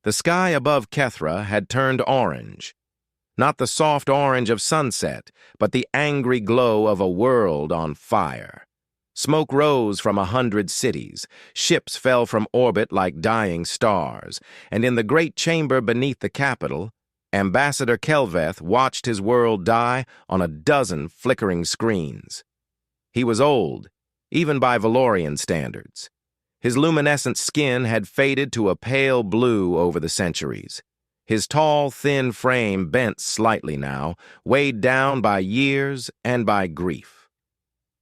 The sky above Kethra had turned orange. Not the soft orange of sunset, but the angry glow of a world on fire. Smoke rose from 100 cities, ships fell from orbit like dying stars, and in the great chamber beneath the capital, Ambassador Kelveth watched his world die on a dozen flickering screens. He was old, even by Valorian standards. His luminescent skin had faded to a pale blue over the centuries. His tall, thin frame bent slightly now, weighed down by years and by grief.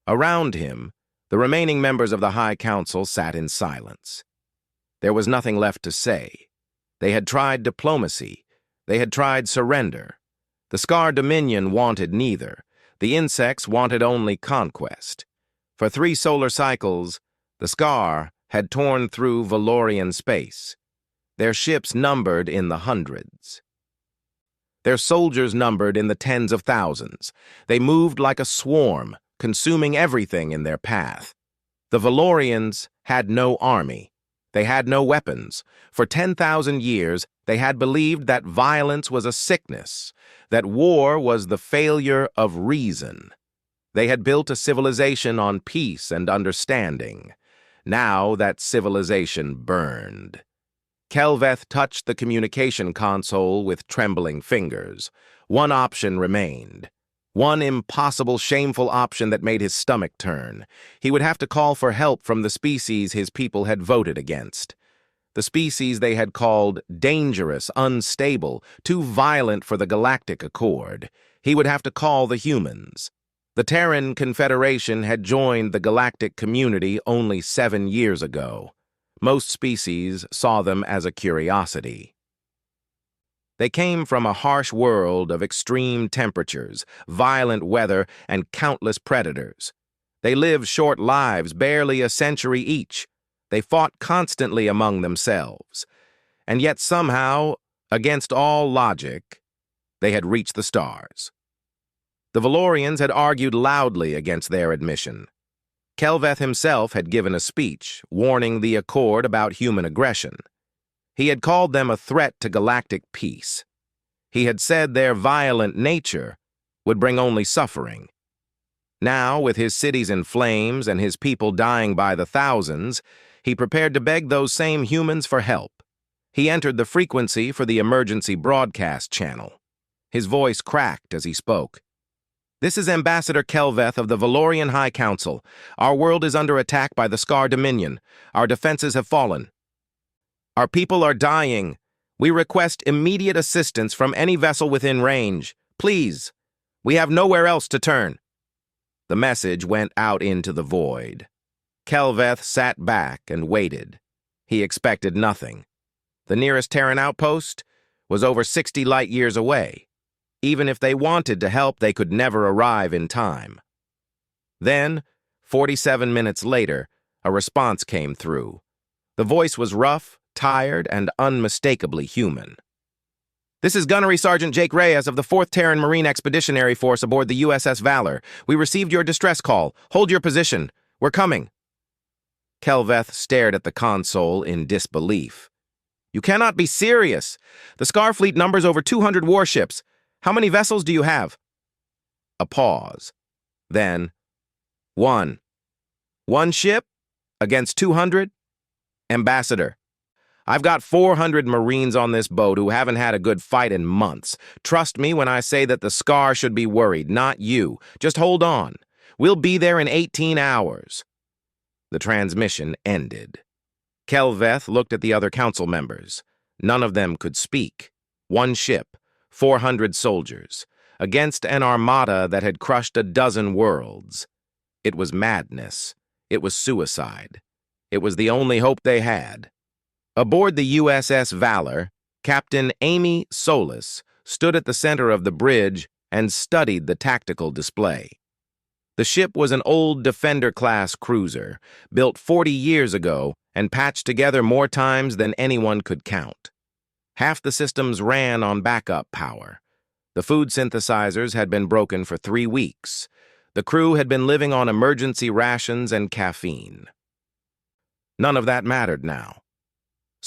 Around him, the remaining members of the High Council sat in silence. There was nothing left to say. They had tried diplomacy. They had tried surrender. The Scar Dominion wanted neither. The insects wanted only conquest. For 3 solar cycles, the Scar had torn through Valorian space. Their ships numbered in the hundreds. Their soldiers numbered in the tens of thousands. They moved like a swarm, consuming everything in their path. The Valorians had no army. They had no weapons. For 10,000 years, they had believed that violence was a sickness, that war was the failure of reason. They had built a civilization on peace and understanding. Now that civilization burned. Kelveth touched the communication console with trembling fingers. One option remained. One impossible, shameful option that made his stomach turn. He would have to call for help from the species his people had voted against. The species they had called dangerous, unstable, too violent for the Galactic Accord. He would have to call the humans. The Terran Confederation had joined the galactic community only 7 years ago. Most species saw them as a curiosity. They came from a harsh world of extreme temperatures, violent weather, and countless predators. They lived short lives, barely a century each. They fought constantly among themselves. And yet somehow, against all logic, they had reached the stars. The Valorians had argued loudly against their admission. Kelveth himself had given a speech warning the Accord about human aggression. He had called them a threat to galactic peace. He had said their violent nature would bring only suffering. Now, with his cities in flames and his people dying by the thousands, he prepared to beg those same humans for help. He entered the frequency for the emergency broadcast channel. His voice cracked as he spoke. "This is Ambassador Kelveth of the Valorian High Council. Our world is under attack by the Scar Dominion. Our defenses have fallen. Our people are dying. We request immediate assistance from any vessel within range. Please, we have nowhere else to turn." The message went out into the void. Kelveth sat back and waited. He expected nothing. The nearest Terran outpost was over 60 light-years away. Even if they wanted to help, they could never arrive in time. Then, 47 minutes later, a response came through. The voice was rough, tired, and unmistakably human. "This is Gunnery Sergeant Jake Reyes of the 4th Terran Marine Expeditionary Force aboard the USS Valor. We received your distress call. Hold your position. We're coming." Kelveth stared at the console in disbelief. "You cannot be serious. The Scar Fleet numbers over 200 warships. How many vessels do you have?" A pause. Then, "One. One ship? Against 200? Ambassador, I've got 400 Marines on this boat who haven't had a good fight in months. Trust me when I say that the Scar should be worried, not you. Just hold on. We'll be there in 18 hours. The transmission ended. Kelveth looked at the other council members. None of them could speak. One ship, 400 soldiers, against an armada that had crushed a dozen worlds. It was madness. It was suicide. It was the only hope they had. Aboard the USS Valor, Captain Amy Solis stood at the center of the bridge and studied the tactical display. The ship was an old Defender-class cruiser, built 40 years ago and patched together more times than anyone could count. Half the systems ran on backup power. The food synthesizers had been broken for 3 weeks. The crew had been living on emergency rations and caffeine. None of that mattered now.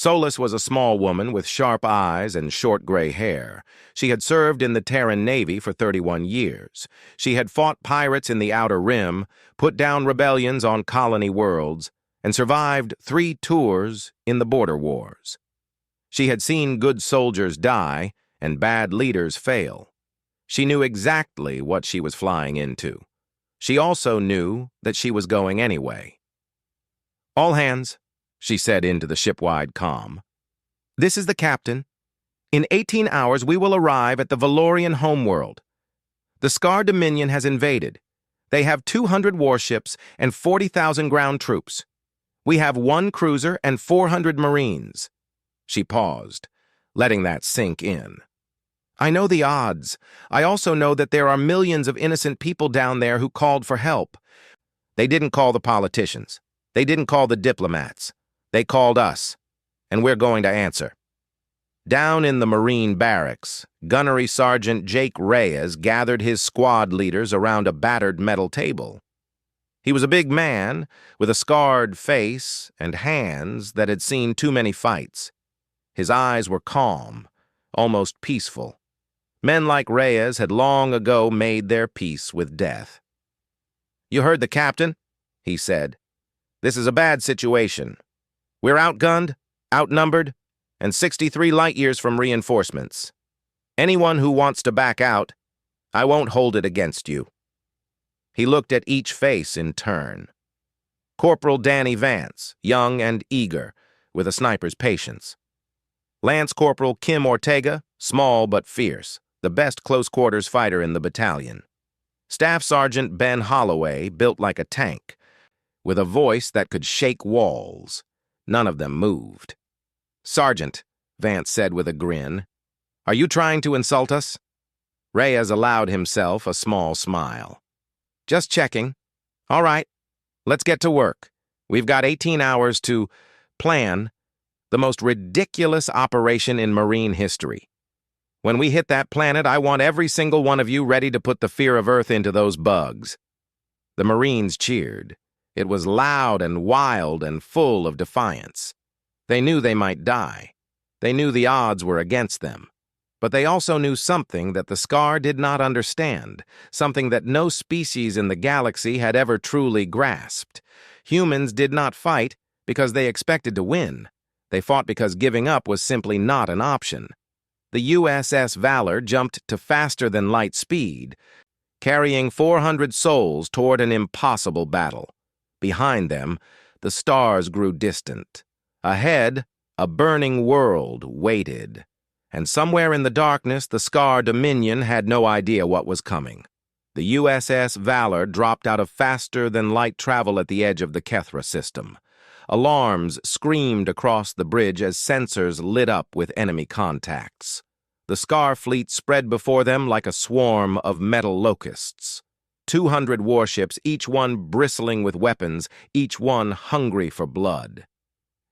Solis was a small woman with sharp eyes and short gray hair. She had served in the Terran Navy for 31 years. She had fought pirates in the Outer Rim, put down rebellions on colony worlds, and survived 3 tours in the border wars. She had seen good soldiers die and bad leaders fail. She knew exactly what she was flying into. She also knew that she was going anyway. "All hands," she said into the shipwide comm. "This is the captain. In 18 hours we will arrive at the Valorian homeworld. The Scar Dominion has invaded. They have 200 warships and 40,000 ground troops. We have 1 cruiser and 400 Marines." She paused, letting that sink in. "I know the odds. I also know that there are millions of innocent people down there who called for help. They didn't call the politicians. They didn't call the diplomats. They called us, and we're going to answer." Down in the Marine barracks, Gunnery Sergeant Jake Reyes gathered his squad leaders around a battered metal table. He was a big man with a scarred face and hands that had seen too many fights. His eyes were calm, almost peaceful. Men like Reyes had long ago made their peace with death. "You heard the captain," he said. "This is a bad situation. We're outgunned, outnumbered, and 63 light-years from reinforcements. Anyone who wants to back out, I won't hold it against you." He looked at each face in turn. Corporal Danny Vance, young and eager, with a sniper's patience. Lance Corporal Kim Ortega, small but fierce, the best close-quarters fighter in the battalion. Staff Sergeant Ben Holloway, built like a tank, with a voice that could shake walls. None of them moved. "Sergeant," Vance said with a grin, "are you trying to insult us?" Reyes allowed himself a small smile. "Just checking. All right, let's get to work. We've got 18 hours to plan the most ridiculous operation in Marine history. When we hit that planet, I want every single one of you ready to put the fear of Earth into those bugs." The Marines cheered. It was loud and wild and full of defiance. They knew they might die. They knew the odds were against them. But they also knew something that the Scar did not understand, something that no species in the galaxy had ever truly grasped. Humans did not fight because they expected to win. They fought because giving up was simply not an option. The USS Valor jumped to faster-than-light speed, carrying 400 souls toward an impossible battle. Behind them, the stars grew distant. Ahead, a burning world waited. And somewhere in the darkness, the Scar Dominion had no idea what was coming. The USS Valor dropped out of faster-than-light travel at the edge of the Kethra system. Alarms screamed across the bridge as sensors lit up with enemy contacts. The Scar fleet spread before them like a swarm of metal locusts. 200 warships, each one bristling with weapons, each one hungry for blood.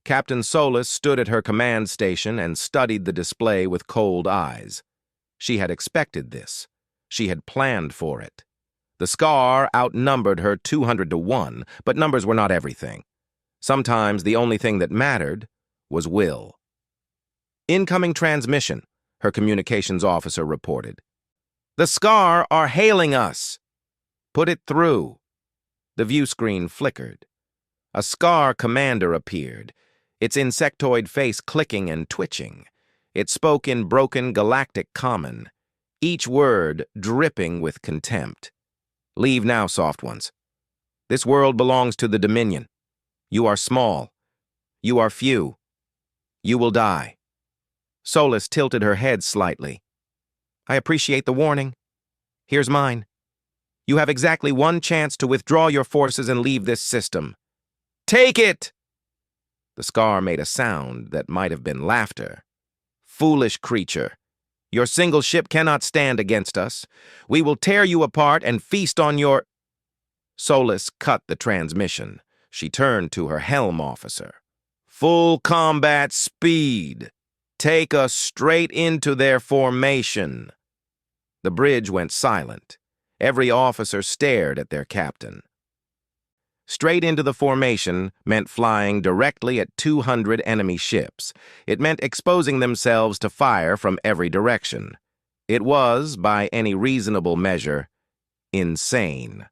Captain Solis stood at her command station and studied the display with cold eyes. She had expected this. She had planned for it. The Scar outnumbered her 200 to 1, but numbers were not everything. Sometimes the only thing that mattered was will. "Incoming transmission," her communications officer reported. "The Scar are hailing us." "Put it through." The view screen flickered. A Scar commander appeared, its insectoid face clicking and twitching. It spoke in broken galactic common, each word dripping with contempt. "Leave now, soft ones. This world belongs to the Dominion. You are small. You are few. You will die." Solis tilted her head slightly. "I appreciate the warning. Here's mine. You have exactly 1 chance to withdraw your forces and leave this system. Take it!" The Scar made a sound that might have been laughter. "Foolish creature. Your single ship cannot stand against us. We will tear you apart and feast on your—" Solis cut the transmission. She turned to her helm officer. "Full combat speed. Take us straight into their formation." The bridge went silent. Every officer stared at their captain. Straight into the formation meant flying directly at 200 enemy ships. It meant exposing themselves to fire from every direction. It was, by any reasonable measure, insane.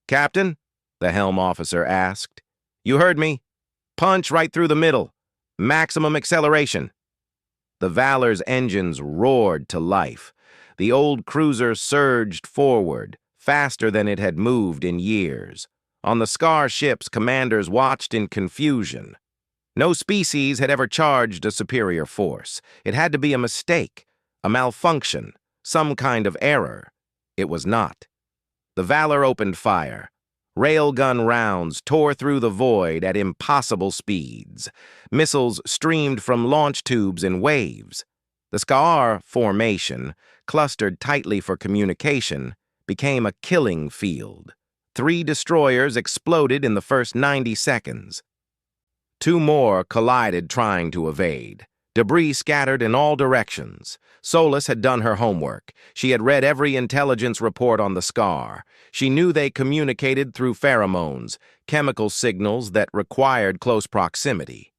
"Captain?" the helm officer asked. "You heard me. Punch right through the middle. Maximum acceleration." The Valor's engines roared to life. The old cruiser surged forward, faster than it had moved in years. On the Scar ships, commanders watched in confusion. No species had ever charged a superior force. It had to be a mistake, a malfunction, some kind of error. It was not. The Valor opened fire. Railgun rounds tore through the void at impossible speeds. Missiles streamed from launch tubes in waves. The Scar formation, clustered tightly for communication, became a killing field. 3 destroyers exploded in the first 90 seconds. 2 more collided trying to evade. Debris scattered in all directions. Solus had done her homework. She had read every intelligence report on the Scar. She knew they communicated through pheromones, chemical signals that required close proximity.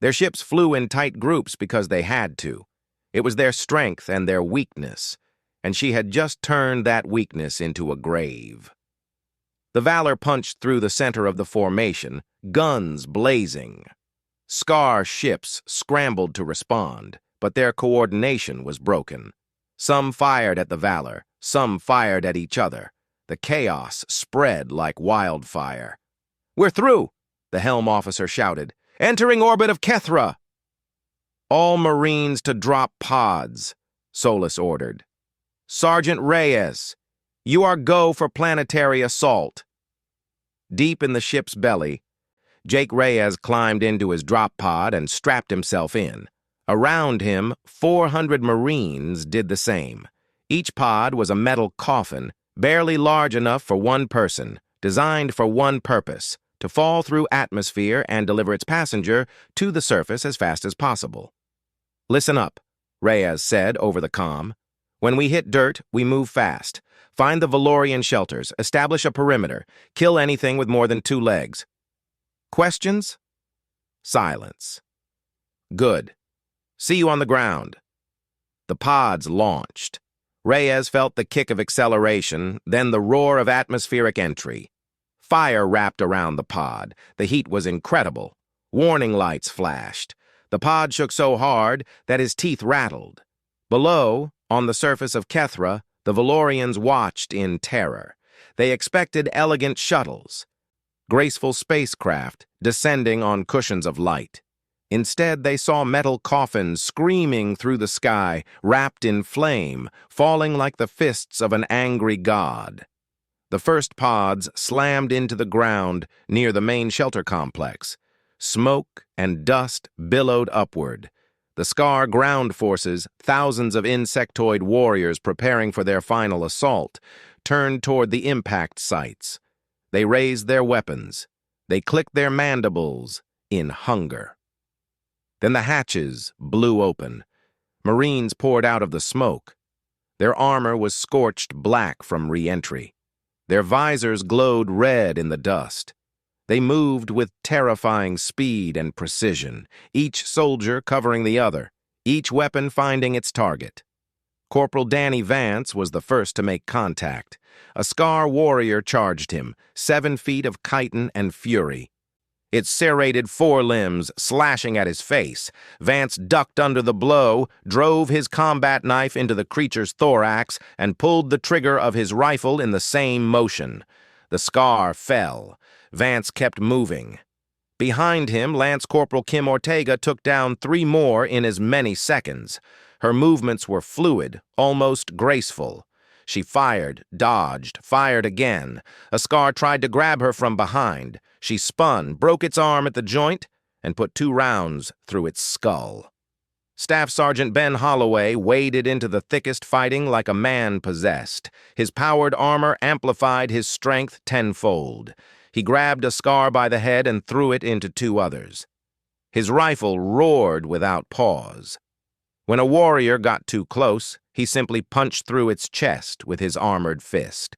Their ships flew in tight groups because they had to. It was their strength and their weakness, and she had just turned that weakness into a grave. The Valor punched through the center of the formation, guns blazing. Scar ships scrambled to respond, but their coordination was broken. Some fired at the Valor, some fired at each other. The chaos spread like wildfire. "We're through!" the helm officer shouted. "Entering orbit of Kethra!" "All Marines to drop pods," Solus ordered. "Sergeant Reyes, you are go for planetary assault." Deep in the ship's belly, Jake Reyes climbed into his drop pod and strapped himself in. Around him, 400 Marines did the same. Each pod was a metal coffin, barely large enough for one person, designed for one purpose: to fall through atmosphere and deliver its passenger to the surface as fast as possible. "Listen up," Reyes said over the comm. "When we hit dirt, we move fast. Find the Valorian shelters, establish a perimeter, kill anything with more than 2 legs. Questions?" Silence. "Good. See you on the ground." The pods launched. Reyes felt the kick of acceleration, then the roar of atmospheric entry. Fire wrapped around the pod. The heat was incredible. Warning lights flashed. The pod shook so hard that his teeth rattled. Below, on the surface of Kethra, the Valorians watched in terror. They expected elegant shuttles, graceful spacecraft descending on cushions of light. Instead, they saw metal coffins screaming through the sky, wrapped in flame, falling like the fists of an angry god. The first pods slammed into the ground near the main shelter complex. Smoke and dust billowed upward. The Scar ground forces, thousands of insectoid warriors preparing for their final assault, turned toward the impact sites. They raised their weapons. They clicked their mandibles in hunger. Then the hatches blew open. Marines poured out of the smoke. Their armor was scorched black from re-entry. Their visors glowed red in the dust. They moved with terrifying speed and precision, each soldier covering the other, each weapon finding its target. Corporal Danny Vance was the first to make contact. A Scar warrior charged him, 7 feet of chitin and fury. Its serrated forelimbs slashing at his face, Vance ducked under the blow, drove his combat knife into the creature's thorax, and pulled the trigger of his rifle in the same motion. The Scar fell. Vance kept moving. Behind him, Lance Corporal Kim Ortega took down 3 more in as many seconds. Her movements were fluid, almost graceful. She fired, dodged, fired again. A Scar tried to grab her from behind. She spun, broke its arm at the joint, and put 2 rounds through its skull. Staff Sergeant Ben Holloway waded into the thickest fighting like a man possessed. His powered armor amplified his strength tenfold. He grabbed a Scar by the head and threw it into 2 others. His rifle roared without pause. When a warrior got too close, he simply punched through its chest with his armored fist.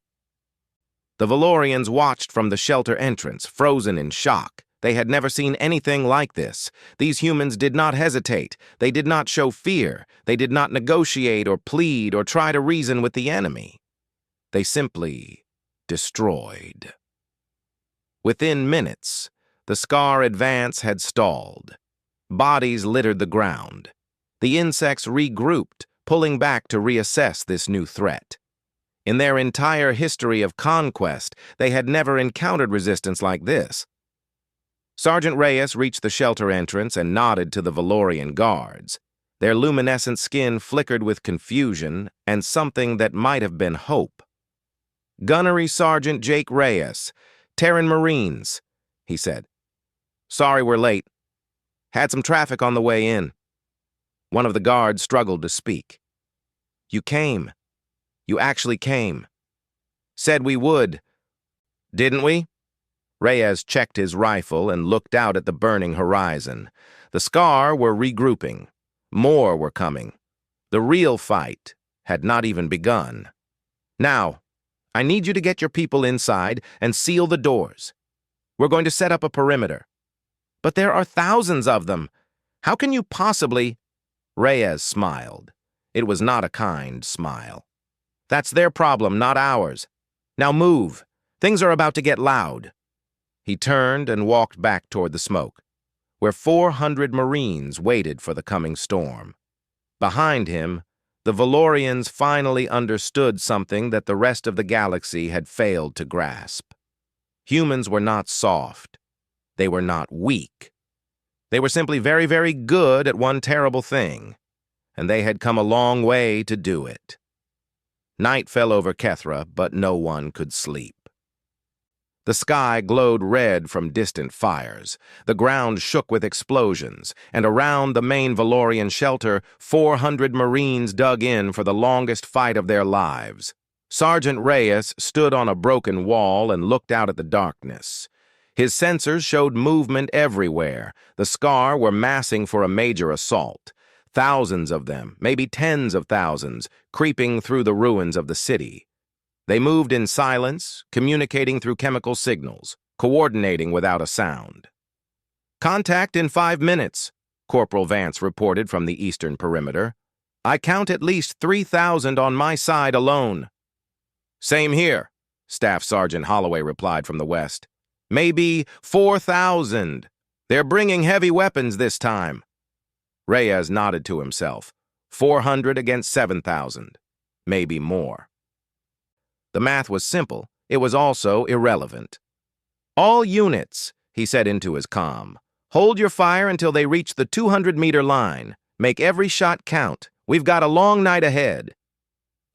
The Valorians watched from the shelter entrance, frozen in shock. They had never seen anything like this. These humans did not hesitate. They did not show fear. They did not negotiate or plead or try to reason with the enemy. They simply destroyed. Within minutes, the Scar advance had stalled. Bodies littered the ground. The insects regrouped, pulling back to reassess this new threat. In their entire history of conquest, they had never encountered resistance like this. Sergeant Reyes reached the shelter entrance and nodded to the Valorian guards. Their luminescent skin flickered with confusion and something that might have been hope. "Gunnery Sergeant Jake Reyes, Terran Marines," he said. "Sorry we're late. Had some traffic on the way in." One of the guards struggled to speak. "You came. You actually came. Said we would. Didn't we?" Reyes checked his rifle and looked out at the burning horizon. The Scar were regrouping. More were coming. The real fight had not even begun. "Now, I need you to get your people inside and seal the doors. We're going to set up a perimeter." "But there are thousands of them. How can you possibly—" Reyes smiled. It was not a kind smile. "That's their problem, not ours. Now move. Things are about to get loud." He turned and walked back toward the smoke, where 400 Marines waited for the coming storm. Behind him, the Valorians finally understood something that the rest of the galaxy had failed to grasp. Humans were not soft. They were not weak. They were simply very, very good at one terrible thing, and they had come a long way to do it. Night fell over Kethra, but no one could sleep. The sky glowed red from distant fires. The ground shook with explosions, and around the main Valorian shelter, 400 Marines dug in for the longest fight of their lives. Sergeant Reyes stood on a broken wall and looked out at the darkness. His sensors showed movement everywhere. The Scar were massing for a major assault. Thousands of them, maybe tens of thousands, creeping through the ruins of the city. They moved in silence, communicating through chemical signals, coordinating without a sound. "Contact in 5 minutes, Corporal Vance reported from the eastern perimeter. "I count at least 3,000 on my side alone." "Same here," Staff Sergeant Holloway replied from the west. "Maybe 4,000. They're bringing heavy weapons this time." Reyes nodded to himself. 400 against 7,000. Maybe more. The math was simple. It was also irrelevant. "All units," he said into his comm, "hold your fire until they reach the 200-meter line. Make every shot count. We've got a long night ahead."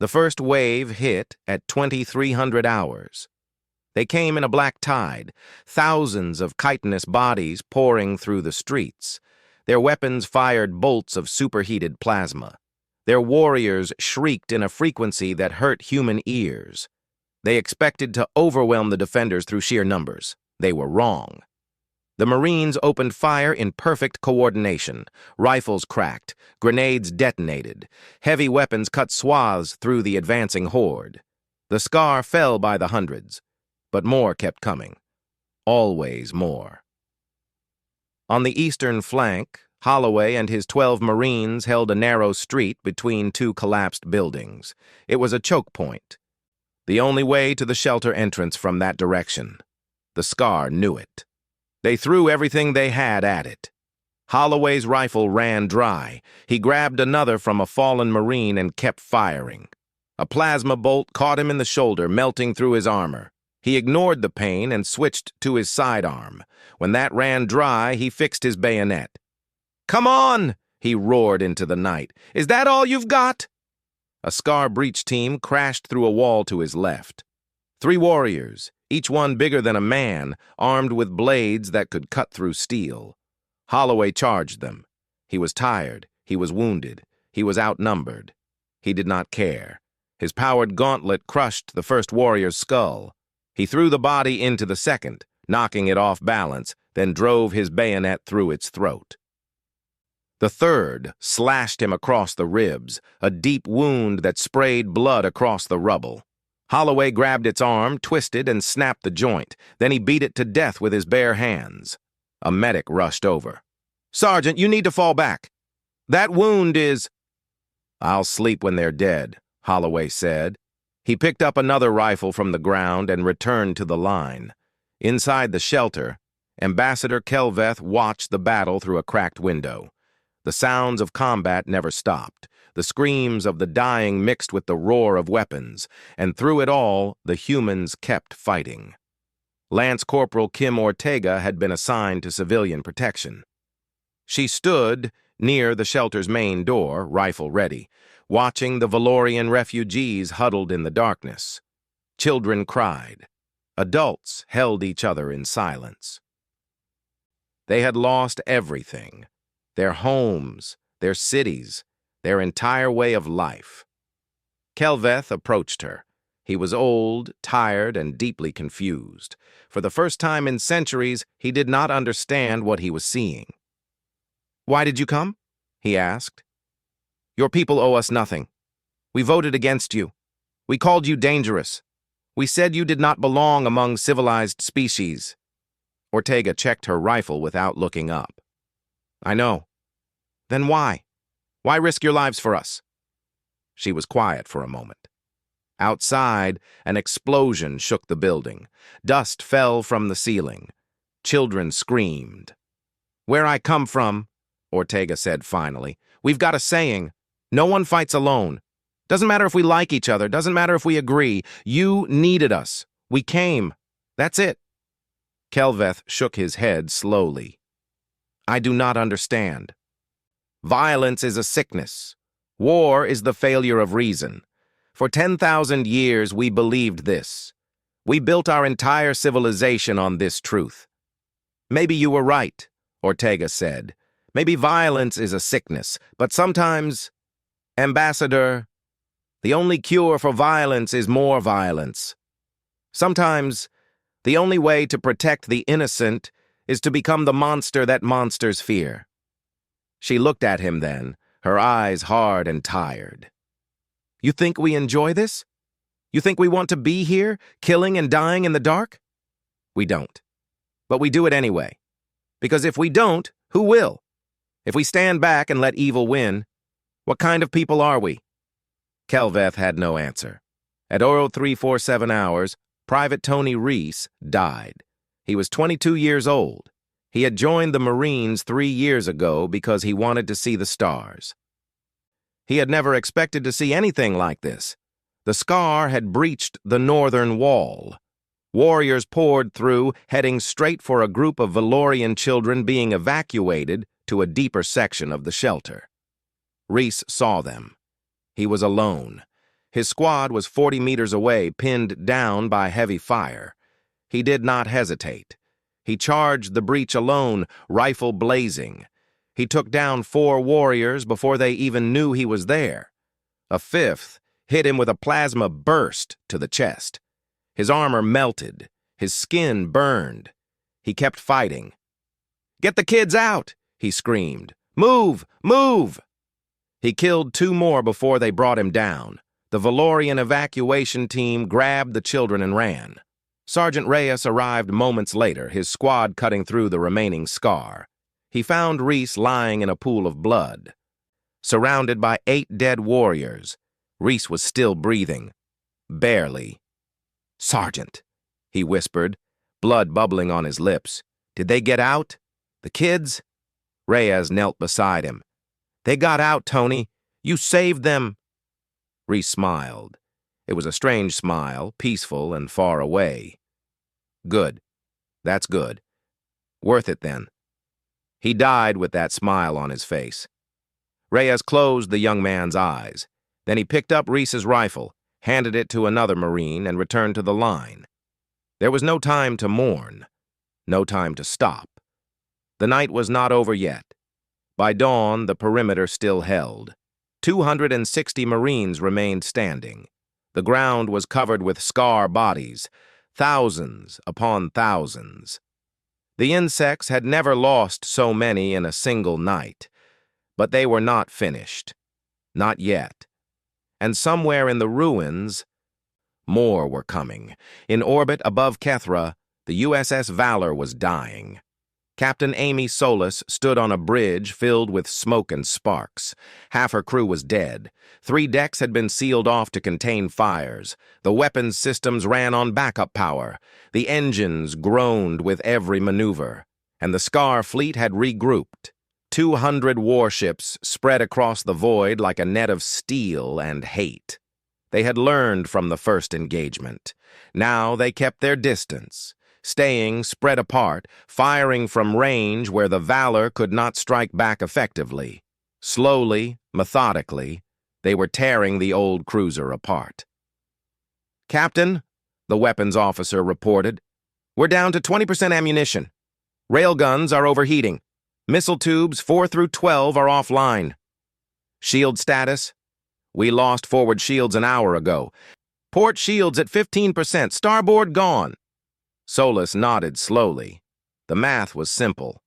The first wave hit at 2300 hours. They came in a black tide, thousands of chitinous bodies pouring through the streets. Their weapons fired bolts of superheated plasma. Their warriors shrieked in a frequency that hurt human ears. They expected to overwhelm the defenders through sheer numbers. They were wrong. The Marines opened fire in perfect coordination. Rifles cracked, grenades detonated. Heavy weapons cut swaths through the advancing horde. The Scar fell by the hundreds, but more kept coming. Always more. On the eastern flank, Holloway and his 12 Marines held a narrow street between two collapsed buildings. It was a choke point. The only way to the shelter entrance from that direction. The Scar knew it. They threw everything they had at it. Holloway's rifle ran dry. He grabbed another from a fallen Marine and kept firing. A plasma bolt caught him in the shoulder, melting through his armor. He ignored the pain and switched to his sidearm. When that ran dry, he fixed his bayonet. "Come on!" he roared into the night. "Is that all you've got?" A Scar breach team crashed through a wall to his left. 3 warriors, each one bigger than a man, armed with blades that could cut through steel. Holloway charged them. He was tired. He was wounded. He was outnumbered. He did not care. His powered gauntlet crushed the first warrior's skull. He threw the body into the second, knocking it off balance, then drove his bayonet through its throat. The third slashed him across the ribs, a deep wound that sprayed blood across the rubble. Holloway grabbed its arm, twisted, and snapped the joint. Then he beat it to death with his bare hands. A medic rushed over. "Sergeant, you need to fall back. That wound is—" "I'll sleep when they're dead," Holloway said. He picked up another rifle from the ground and returned to the line. Inside the shelter, Ambassador Kelveth watched the battle through a cracked window. The sounds of combat never stopped. The screams of the dying mixed with the roar of weapons, and through it all, the humans kept fighting. Lance Corporal Kim Ortega had been assigned to civilian protection. She stood near the shelter's main door, rifle ready, watching the Valorian refugees huddled in the darkness. Children cried. Adults held each other in silence. They had lost everything. Their homes, their cities, their entire way of life. Kelveth approached her. He was old, tired, and deeply confused. For the first time in centuries, he did not understand what he was seeing. "Why did you come?" he asked. "Your people owe us nothing. We voted against you. We called you dangerous. We said you did not belong among civilized species." Ortega checked her rifle without looking up. "I know. Then why? Why risk your lives for us?" She was quiet for a moment. Outside, an explosion shook the building. Dust fell from the ceiling. Children screamed. "Where I come from," Ortega said finally, "we've got a saying. No one fights alone. Doesn't matter if we like each other. Doesn't matter if we agree. You needed us. We came. That's it." Kelveth shook his head slowly. "I do not understand. Violence is a sickness. War is the failure of reason. For 10,000 years we believed this. We built our entire civilization on this truth." "Maybe you were right," Ortega said. "Maybe violence is a sickness, but sometimes, Ambassador, the only cure for violence is more violence. Sometimes, the only way to protect the innocent is to become the monster that monsters fear." She looked at him then, her eyes hard and tired. "You think we enjoy this? You think we want to be here, killing and dying in the dark? We don't. But we do it anyway. Because if we don't, who will? If we stand back and let evil win, what kind of people are we?" Kelveth had no answer. At 0347 hours, Private Tony Reese died. He was 22 years old. He had joined the Marines 3 years ago because he wanted to see the stars. He had never expected to see anything like this. The scar had breached the northern wall. Warriors poured through, heading straight for a group of Valorian children being evacuated to a deeper section of the shelter. Reese saw them. He was alone. His squad was 40 meters away, pinned down by heavy fire. He did not hesitate. He charged the breach alone, rifle blazing. He took down 4 warriors before they even knew he was there. A 5th hit him with a plasma burst to the chest. His armor melted. His skin burned. He kept fighting. "Get the kids out!" he screamed. "Move! Move!" He killed 2 more before they brought him down. The Valorian evacuation team grabbed the children and ran. Sergeant Reyes arrived moments later, his squad cutting through the remaining scar. He found Reese lying in a pool of blood. Surrounded by 8 dead warriors, Reese was still breathing. Barely. "Sergeant," he whispered, blood bubbling on his lips. "Did they get out? The kids?" Reyes knelt beside him. "They got out, Tony. You saved them." Reese smiled. It was a strange smile, peaceful and far away. "Good. That's good. Worth it then." He died with that smile on his face. Reyes closed the young man's eyes. Then he picked up Reese's rifle, handed it to another Marine, and returned to the line. There was no time to mourn, no time to stop. The night was not over yet. By dawn, the perimeter still held. 260 Marines remained standing. The ground was covered with scar bodies, thousands upon thousands. The insects had never lost so many in a single night, but they were not finished. Not yet. And somewhere in the ruins, More were coming. In orbit above Kethra, the USS Valor was dying. Captain Amy Solis stood on a bridge filled with smoke and sparks. Half her crew was dead. 3 decks had been sealed off to contain fires. The weapons systems ran on backup power. The engines groaned with every maneuver. And the Scar fleet had regrouped. 200 warships spread across the void like a net of steel and hate. They had learned from the first engagement. Now they kept their distance, staying spread apart, firing from range where the Valor could not strike back effectively. Slowly, methodically, they were tearing the old cruiser apart. "Captain," the weapons officer reported, "we're down to 20% ammunition. Railguns are overheating. Missile tubes 4 through 12 are offline. Shield status? We lost forward shields an hour ago. Port shields at 15%, starboard gone." Solis nodded slowly. The math was simple.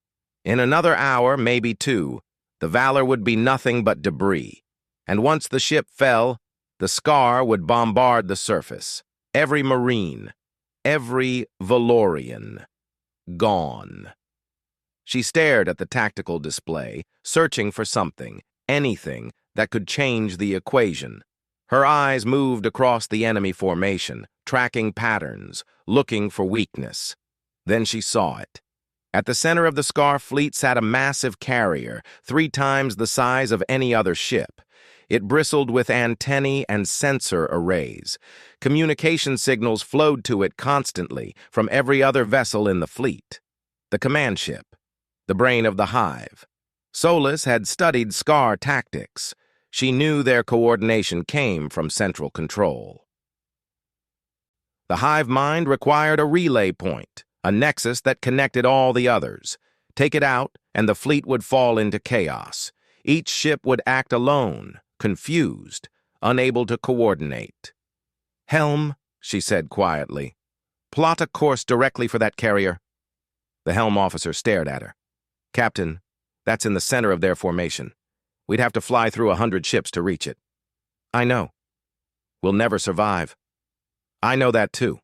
In another hour, maybe 2, the Valor would be nothing but debris. And once the ship fell, the Scar would bombard the surface. Every Marine, every Valorian, gone. She stared at the tactical display, searching for something, anything, that could change the equation. Her eyes moved across the enemy formation, tracking patterns, looking for weakness. Then she saw it. At the center of the Scar fleet sat a massive carrier, 3 times the size of any other ship. It bristled with antennae and sensor arrays. Communication signals flowed to it constantly from every other vessel in the fleet. The command ship, the brain of the hive. Solis had studied Scar tactics. She knew their coordination came from central control. The hive mind required a relay point, a nexus that connected all the others. Take it out, and the fleet would fall into chaos. Each ship would act alone, confused, unable to coordinate. "Helm," she said quietly, "plot a course directly for that carrier." The helm officer stared at her. "Captain, that's in the center of their formation. We'd have to fly through 100 ships to reach it." "I know. We'll never survive." "I know that too."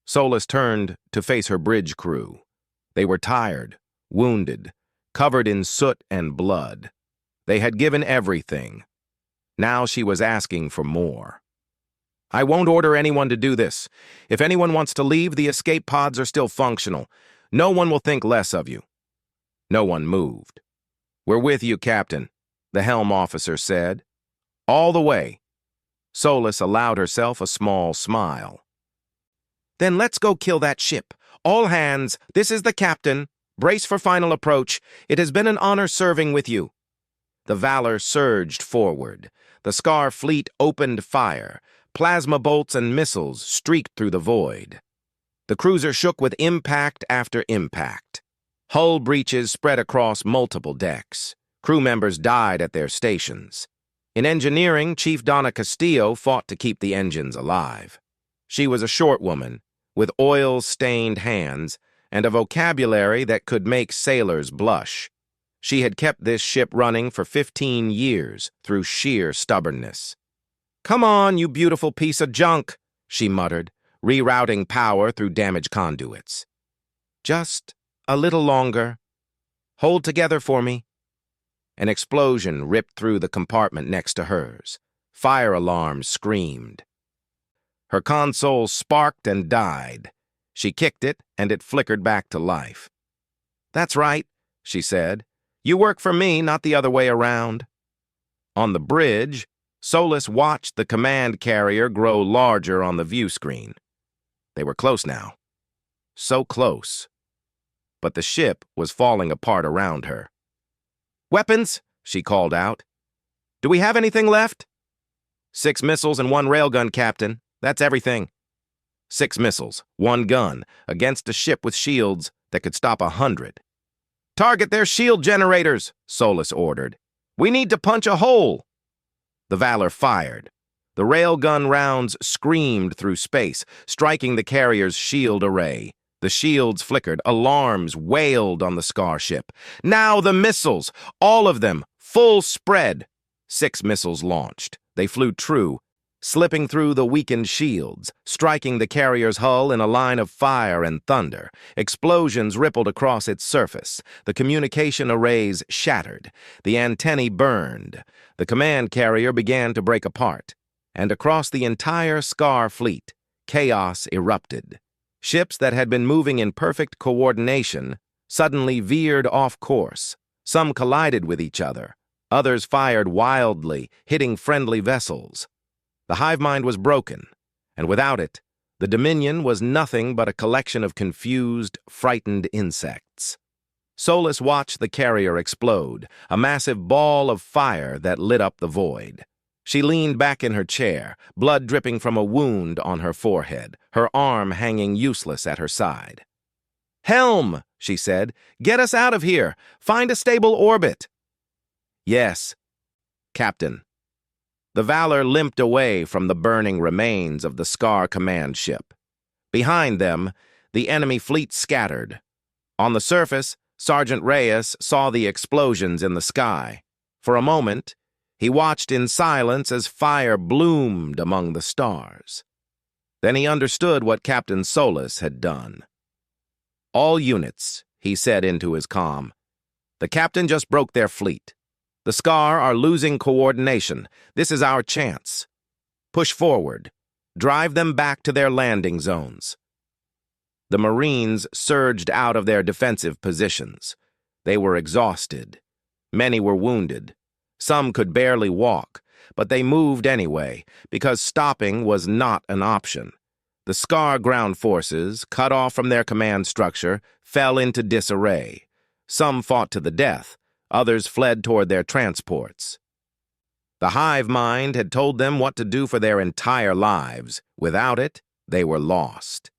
Solis turned to face her bridge crew. They were tired, wounded, covered in soot and blood. They had given everything. Now she was asking for more. "I won't order anyone to do this. If anyone wants to leave, the escape pods are still functional. No one will think less of you." No one moved. "We're with you, Captain," the helm officer said. "All the way." Solis allowed herself a small smile. "Then let's go kill that ship. All hands, this is the captain. Brace for final approach. It has been an honor serving with you." The Valor surged forward. The Scar fleet opened fire. Plasma bolts and missiles streaked through the void. The cruiser shook with impact after impact. Hull breaches spread across multiple decks. Crew members died at their stations. In engineering, Chief Donna Castillo fought to keep the engines alive. She was a short woman, with oil-stained hands and a vocabulary that could make sailors blush. She had kept this ship running for 15 years through sheer stubbornness. "Come on, you beautiful piece of junk," she muttered, rerouting power through damaged conduits. "Just a little longer. Hold together for me." An explosion ripped through the compartment next to hers. Fire alarms screamed. Her console sparked and died. She kicked it, and it flickered back to life. "That's right," she said. "You work for me, not the other way around." On the bridge, Solis watched the command carrier grow larger on the view screen. They were close now. So close. But the ship was falling apart around her. "Weapons," she called out. "Do we have anything left?" 6 missiles and 1 railgun, Captain. That's everything." 6 missiles, 1 gun, against a ship with shields that could stop 100. "Target their shield generators," Solis ordered. "We need to punch a hole." The Valor fired. The railgun rounds screamed through space, striking the carrier's shield array. The shields flickered, alarms wailed on the Scar ship. Now the missiles, all of them, full spread. 6 missiles launched. They flew true. slipping through the weakened shields, striking the carrier's hull in a line of fire and thunder. Explosions rippled across its surface. The communication arrays shattered. The antennae burned. The command carrier began to break apart. And across the entire Scar fleet, chaos erupted. Ships that had been moving in perfect coordination suddenly veered off course. Some collided with each other. Others fired wildly, hitting friendly vessels. The hive mind was broken, and without it, the Dominion was nothing but a collection of confused, frightened insects. Solus watched the carrier explode, a massive ball of fire that lit up the void. She leaned back in her chair, blood dripping from a wound on her forehead, her arm hanging useless at her side. "Helm," she said, "get us out of here. Find a stable orbit." "Yes, Captain." The Valor limped away from the burning remains of the Scar command ship. Behind them, the enemy fleet scattered. On the surface, Sergeant Reyes saw the explosions in the sky. For a moment, he watched in silence as fire bloomed among the stars. Then he understood what Captain Solus had done. "All units," he said into his comm. "The captain just broke their fleet. The Scar are losing coordination. This is our chance. Push forward. Drive them back to their landing zones." The Marines surged out of their defensive positions. They were exhausted. Many were wounded. Some could barely walk, but they moved anyway, because stopping was not an option. The Scar ground forces, cut off from their command structure, fell into disarray. Some fought to the death. Others fled toward their transports. The hive mind had told them what to do for their entire lives. Without it, they were lost.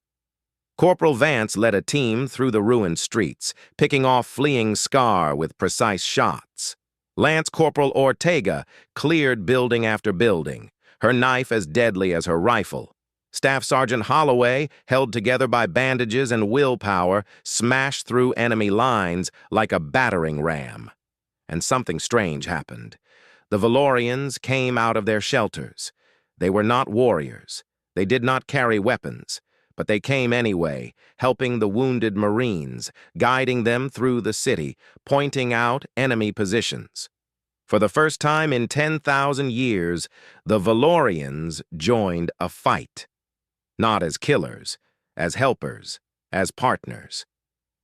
Corporal Vance led a team through the ruined streets, picking off fleeing Scar with precise shots. Lance Corporal Ortega cleared building after building, her knife as deadly as her rifle. Staff Sergeant Holloway, held together by bandages and willpower, smashed through enemy lines like a battering ram. And something strange happened. The Valorians came out of their shelters. They were not warriors. They did not carry weapons. But they came anyway, helping the wounded Marines, guiding them through the city, pointing out enemy positions. For the first time in 10,000 years, the Valorians joined a fight. Not as killers, as helpers, as partners.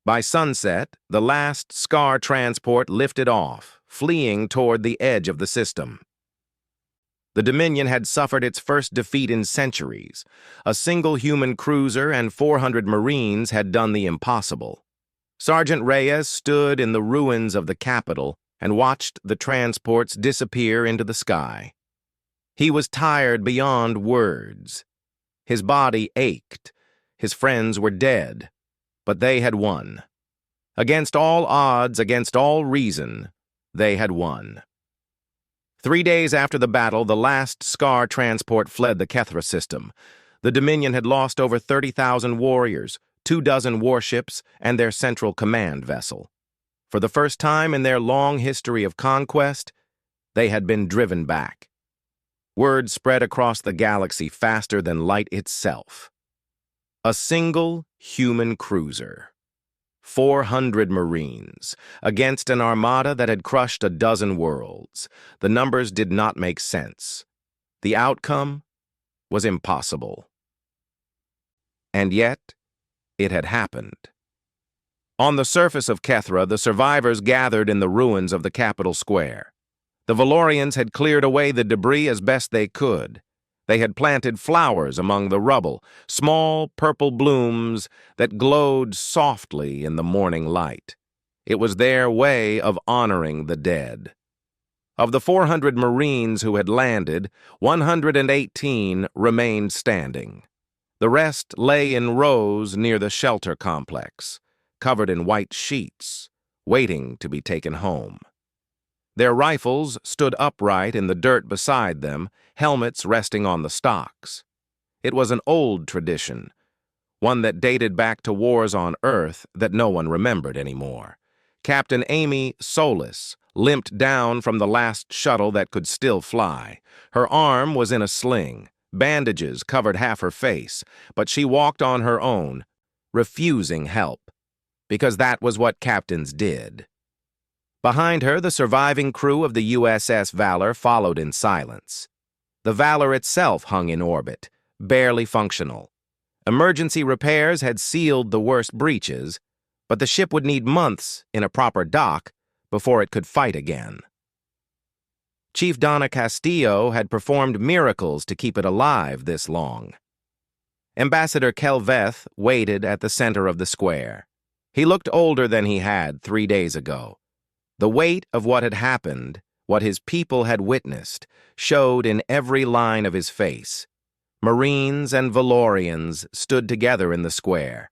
By sunset, the last Scar transport lifted off, fleeing toward the edge of the system. The Dominion had suffered its first defeat in centuries. A single human cruiser and 400 Marines had done the impossible. Sergeant Reyes stood in the ruins of the capital and watched the transports disappear into the sky. He was tired beyond words. His body ached. His friends were dead. But they had won. Against all odds, against all reason, they had won. 3 days after the battle, the last Scar transport fled the Kethra system. The Dominion had lost over 30,000 warriors, 24 warships, and their central command vessel. For the first time in their long history of conquest, they had been driven back. Word spread across the galaxy faster than light itself. A single human cruiser. 400 Marines, against an armada that had crushed a dozen worlds. The numbers did not make sense. The outcome was impossible. And yet, it had happened. On the surface of Kethra, the survivors gathered in the ruins of the capital square. The Valorians had cleared away the debris as best they could. They had planted flowers among the rubble, small purple blooms that glowed softly in the morning light. It was their way of honoring the dead. Of the 400 Marines who had landed, 118 remained standing. The rest lay in rows near the shelter complex, covered in white sheets, waiting to be taken home. Their rifles stood upright in the dirt beside them, helmets resting on the stocks. It was an old tradition, one that dated back to wars on Earth that no one remembered anymore. Captain Amy Solus, limped down from the last shuttle that could still fly. Her arm was in a sling. Bandages covered half her face, but she walked on her own, refusing help, because that was what captains did. Behind her, the surviving crew of the USS Valor followed in silence. The Valor itself hung in orbit, barely functional. Emergency repairs had sealed the worst breaches, but the ship would need months in a proper dock before it could fight again. Chief Donna Castillo had performed miracles to keep it alive this long. Ambassador Kelveth waited at the center of the square. He looked older than he had 3 days ago. The weight of what had happened, what his people had witnessed, showed in every line of his face. Marines and Valorians stood together in the square.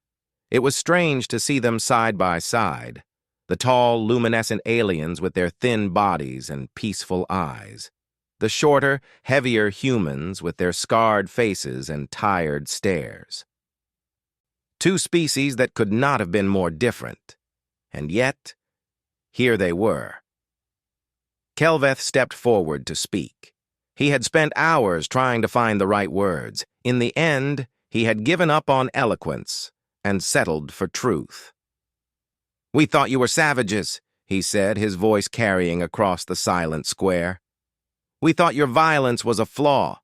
It was strange to see them side by side, the tall, luminescent aliens with their thin bodies and peaceful eyes, the shorter, heavier humans with their scarred faces and tired stares. Two species that could not have been more different, and yet, here they were. Kelveth stepped forward to speak. He had spent hours trying to find the right words. In the end, he had given up on eloquence and settled for truth. "We thought you were savages," he said, his voice carrying across the silent square. "We thought your violence was a flaw,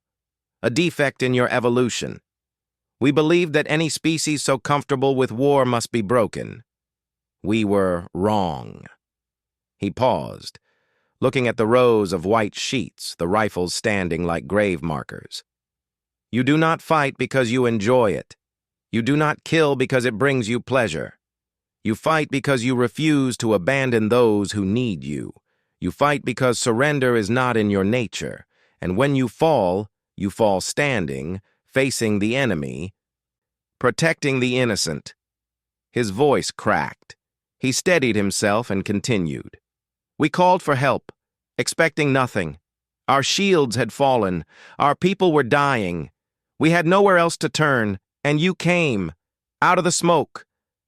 a defect in your evolution. We believed that any species so comfortable with war must be broken. We were wrong." He paused, looking at the rows of white sheets, the rifles standing like grave markers. "You do not fight because you enjoy it. You do not kill because it brings you pleasure. You fight because you refuse to abandon those who need you. You fight because surrender is not in your nature, and when you fall standing, facing the enemy, protecting the innocent." His voice cracked. He steadied himself and continued. "We called for help, expecting nothing. Our shields had fallen. Our people were dying. We had nowhere else to turn, and you came, out of the smoke,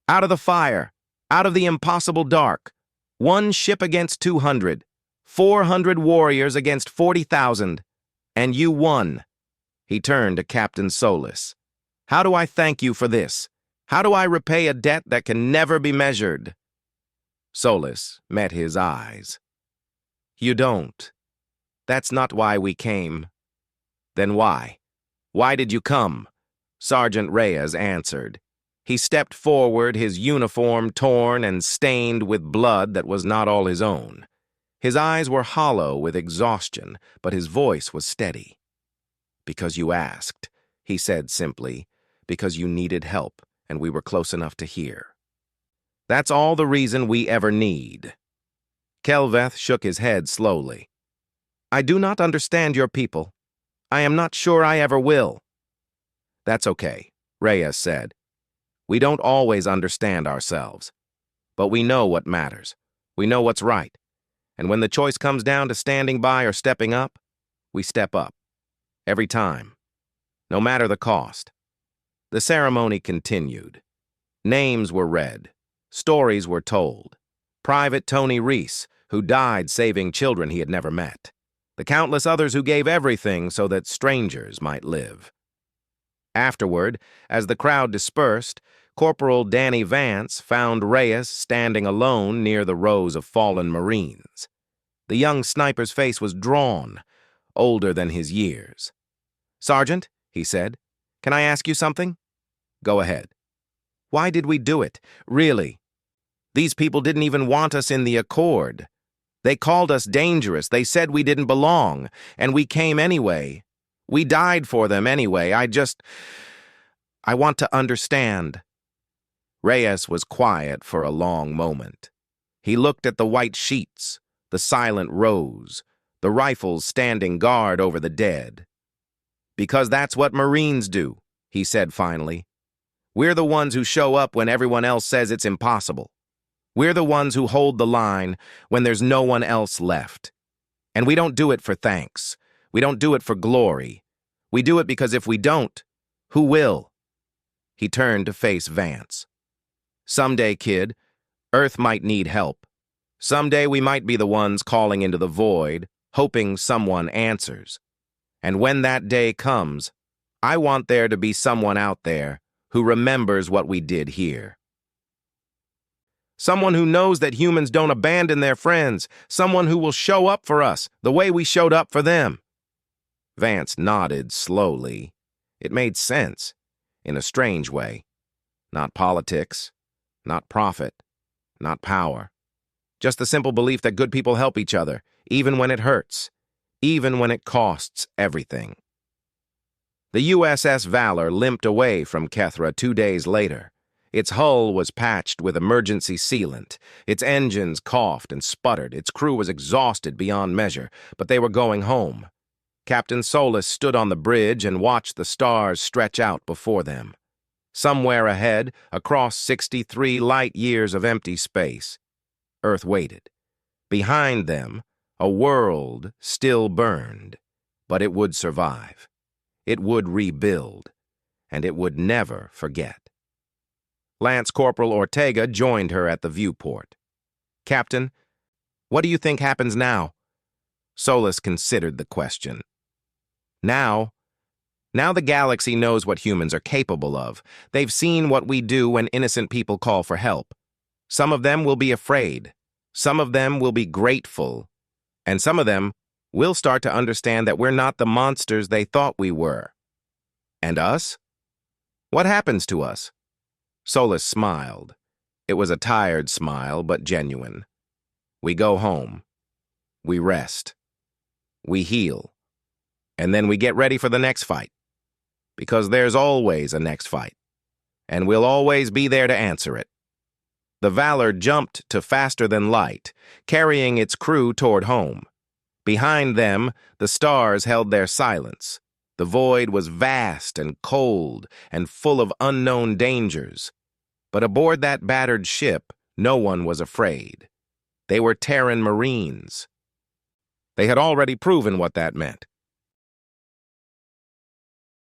out of the fire, out of the impossible dark. One ship against 200, 400 warriors against 40,000, and you won." He turned to Captain Solis. "How do I thank you for this? How do I repay a debt that can never be measured?" Solis met his eyes. "You don't. That's not why we came." "Then why? Why did you come?" Sergeant Reyes answered. He stepped forward, his uniform torn and stained with blood that was not all his own. His eyes were hollow with exhaustion, but his voice was steady. "Because you asked," he said simply, "because you needed help, and we were close enough to hear. That's all the reason we ever need." Kelveth shook his head slowly. "I do not understand your people. I am not sure I ever will." "That's okay," Reyes said. "We don't always understand ourselves, but we know what matters. We know what's right. And when the choice comes down to standing by or stepping up, we step up. Every time. No matter the cost." The ceremony continued. Names were read. Stories were told. Private Tony Reese, who died saving children he had never met. The countless others who gave everything so that strangers might live. Afterward, as the crowd dispersed, Corporal Danny Vance found Reyes standing alone near the rows of fallen Marines. The young sniper's face was drawn, older than his years. "Sergeant," he said, "can I ask you something?" "Go ahead." "Why did we do it? Really? These people didn't even want us in the Accord. They called us dangerous. They said we didn't belong, and we came anyway. We died for them anyway. I want to understand." Reyes was quiet for a long moment. He looked at the white sheets, the silent rows, the rifles standing guard over the dead. "Because that's what Marines do," he said finally. "We're the ones who show up when everyone else says it's impossible. We're the ones who hold the line when there's no one else left. And we don't do it for thanks. We don't do it for glory. We do it because if we don't, who will?" He turned to face Vance. "Someday, kid, Earth might need help. Someday we might be the ones calling into the void, hoping someone answers. And when that day comes, I want there to be someone out there who remembers what we did here. Someone who knows that humans don't abandon their friends. Someone who will show up for us the way we showed up for them. Vance nodded slowly. It made sense, in a strange way. Not politics, not profit, not power. Just the simple belief that good people help each other, even when it hurts, even when it costs everything. The USS Valor limped away from Kethra 2 days later. Its hull was patched with emergency sealant. Its engines coughed and sputtered. Its crew was exhausted beyond measure, but they were going home. Captain Solis stood on the bridge and watched the stars stretch out before them. Somewhere ahead, across 63 light-years of empty space, Earth waited. Behind them, a world still burned, but it would survive. It would rebuild, and it would never forget. Lance Corporal Ortega joined her at the viewport. "Captain, what do you think happens now?" Solis considered the question. Now the galaxy knows what humans are capable of. They've seen what we do when innocent people call for help. Some of them will be afraid. Some of them will be grateful. And some of them will start to understand that we're not the monsters they thought we were. And us? What happens to us? Solis smiled. It was a tired smile, but genuine. We go home. We rest. We heal. And then we get ready for the next fight. Because there's always a next fight. And we'll always be there to answer it. The Valor jumped to faster than light, carrying its crew toward home. Behind them, the stars held their silence. The void was vast and cold and full of unknown dangers. But aboard that battered ship, no one was afraid. They were Terran Marines. They had already proven what that meant.